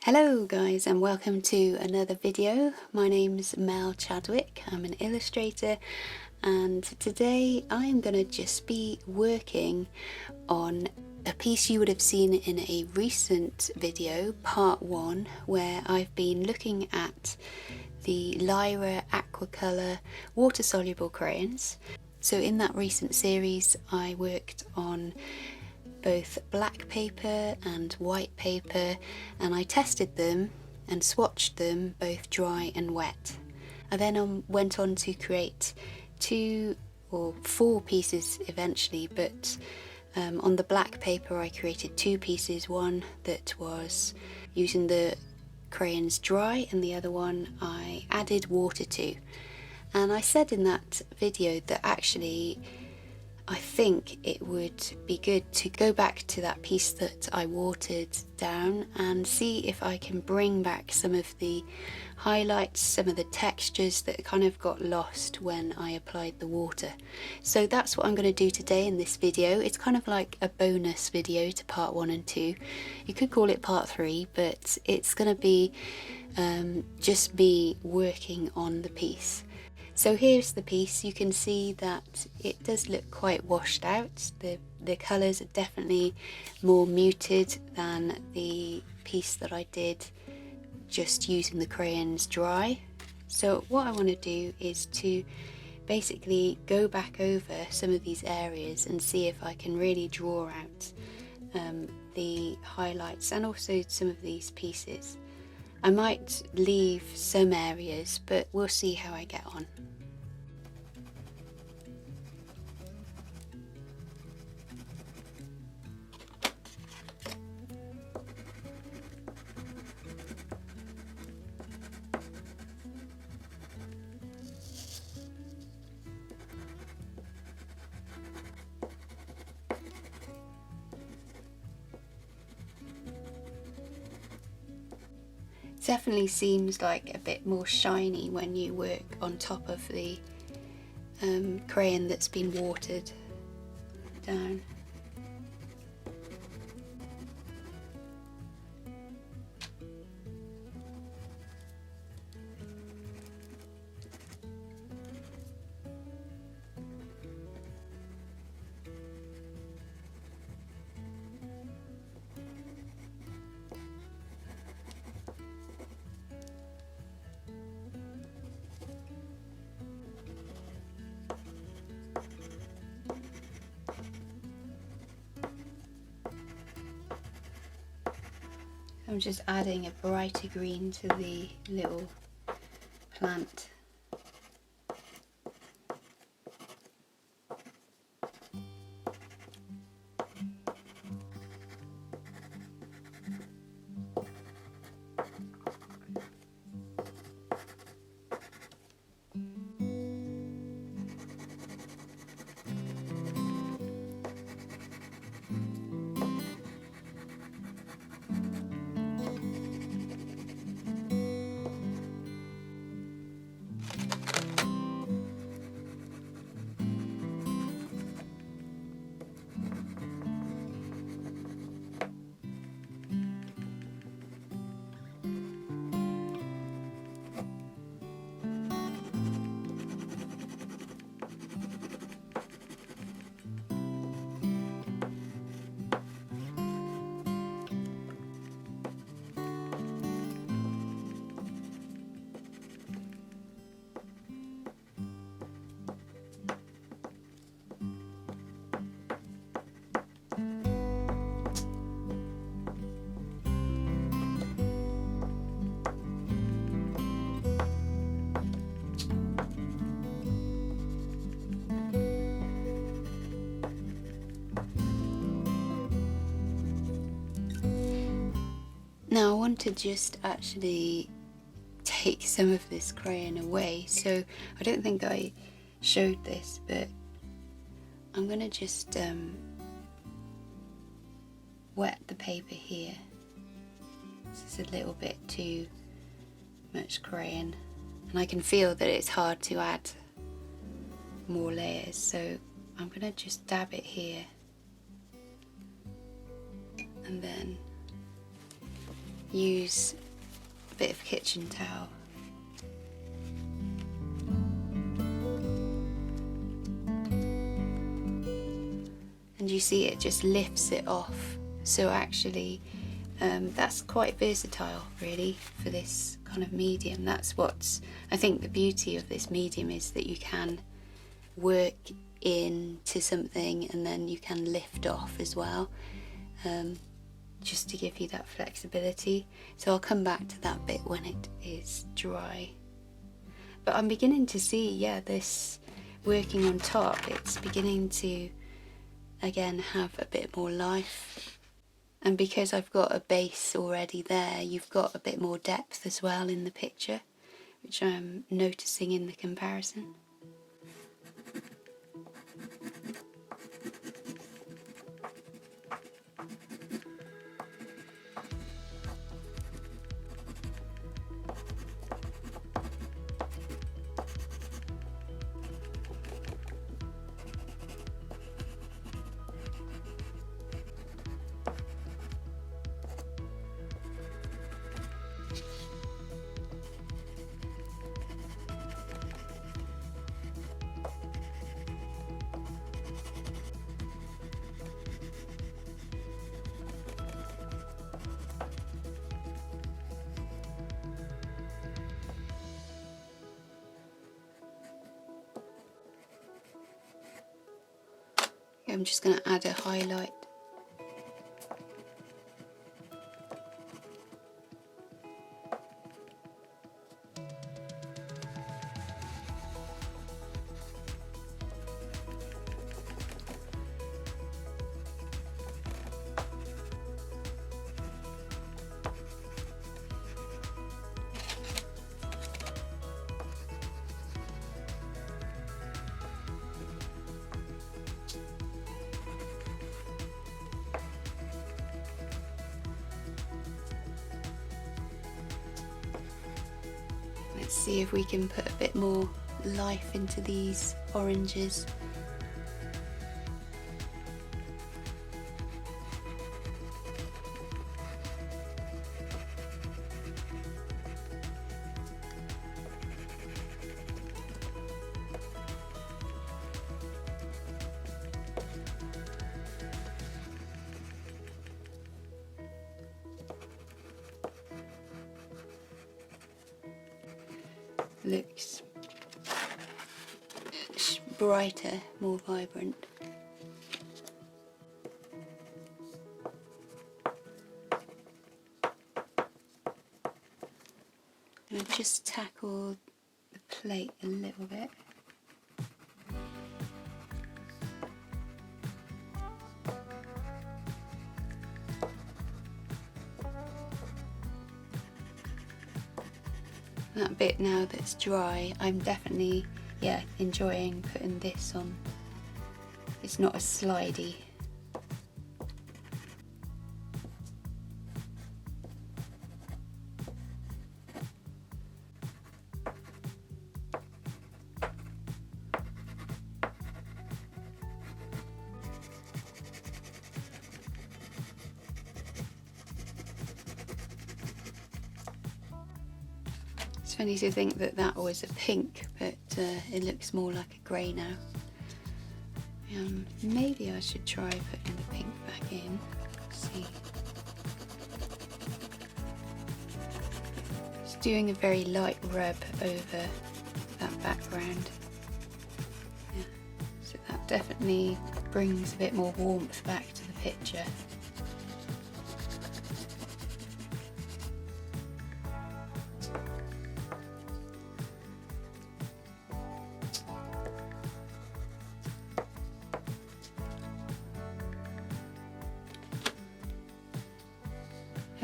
Hello guys, and welcome to another video. My name's Mel Chadwick, I'm an illustrator, and today I'm going to just be working on a piece you would have seen in a recent video, part 1, where I've been looking at the Lyra Aquacolor water-soluble crayons. So in that recent series I worked on both black paper and white paper, and I tested them and swatched them both dry and wet. I then went on to create 2 or 4 pieces eventually, but on the black paper I created 2 pieces, one that was using the crayons dry and the other one I added water to. And I said in that video that actually I think it would be good to go back to that piece that I watered down and see if I can bring back some of the highlights, some of the textures that kind of got lost when I applied the water. So that's what I'm going to do today in this video. It's kind of like a bonus video to part 1 and 2. You could call it part 3, but it's going to be just me working on the piece. So here's the piece. You can see that it does look quite washed out. The colours are definitely more muted than the piece that I did just using the crayons dry. So what I want to do is to basically go back over some of these areas and see if I can really draw out the highlights and also some of these pieces. I might leave some areas, but we'll see how I get on. Definitely seems like a bit more shiny when you work on top of the crayon that's been watered down. I'm just adding a brighter green to the little plant. Now I want to just actually take some of this crayon away, so I don't think I showed this, but I'm going to just wet the paper here. This is a little bit too much crayon, and I can feel that it's hard to add more layers, so I'm going to just dab it here and then use a bit of kitchen towel. And you see it just lifts it off. So actually that's quite versatile really for this kind of medium. That's what's, I think the beauty of this medium is that you can work into something and then you can lift off as well, just to give you that flexibility. So I'll come back to that bit when it is dry. But I'm beginning to see, yeah, this working on top, it's beginning to again have a bit more life. And because I've got a base already there, you've got a bit more depth as well in the picture, which I'm noticing in the comparison. I'm just going to add a highlight. Let's see if we can put a bit more life into these oranges. Looks brighter, more vibrant. I'm going to just tackle the plate a little bit. That bit now that's dry, I'm definitely, enjoying putting this on. It's not as slidey. It's funny to think that that was a pink, but it looks more like a grey now. Maybe I should try putting the pink back in. Let's see. Just doing a very light rub over that background. Yeah. So that definitely brings a bit more warmth back to the picture.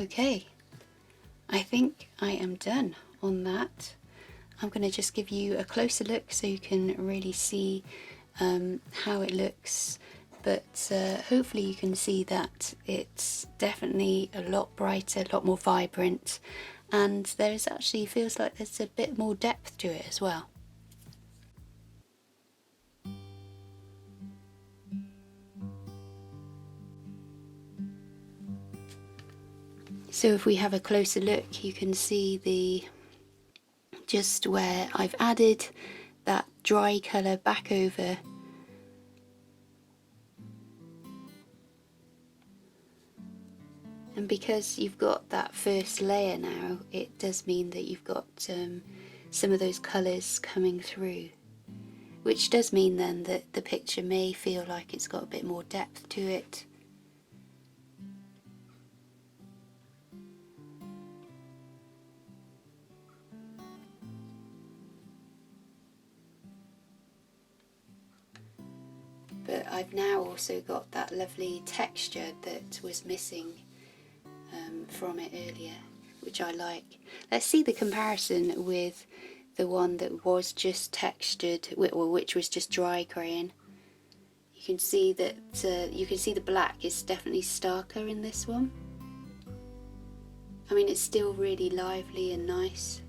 Okay, I think I am done on that. I'm going to just give you a closer look so you can really see how it looks, but hopefully you can see that it's definitely a lot brighter, a lot more vibrant, and there's actually feels like there's a bit more depth to it as well. So if we have a closer look, you can see just where I've added that dry colour back over. And because you've got that first layer now, it does mean that you've got some of those colours coming through, which does mean then that the picture may feel like it's got a bit more depth to it. But I've now also got that lovely texture that was missing from it earlier, which I like. Let's see the comparison with the one that was just textured, or which was just dry crayon. You can see that the black is definitely starker in this one. I mean, it's still really lively and nice.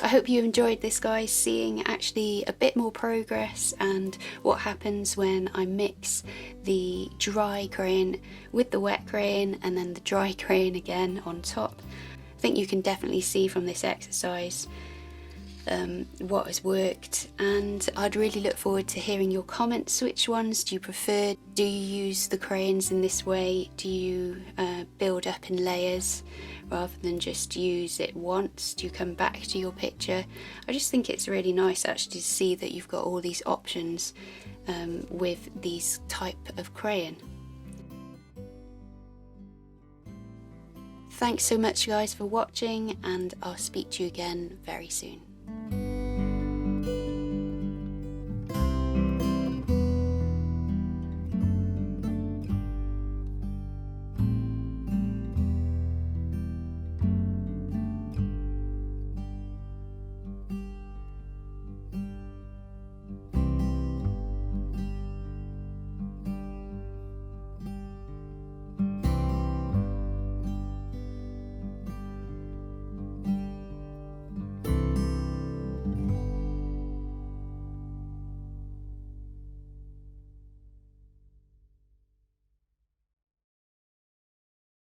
I hope you enjoyed this, guys, seeing actually a bit more progress and what happens when I mix the dry crayon with the wet crayon and then the dry crayon again on top. I think you can definitely see from this exercise what has worked, and I'd really look forward to hearing your comments. Which ones do you prefer? Do you use the crayons in this way? Do you build up in layers rather than just use it once? Do you come back to your picture? I just think it's really nice actually to see that you've got all these options with these type of crayon. Thanks so much, guys, for watching, and I'll speak to you again very soon.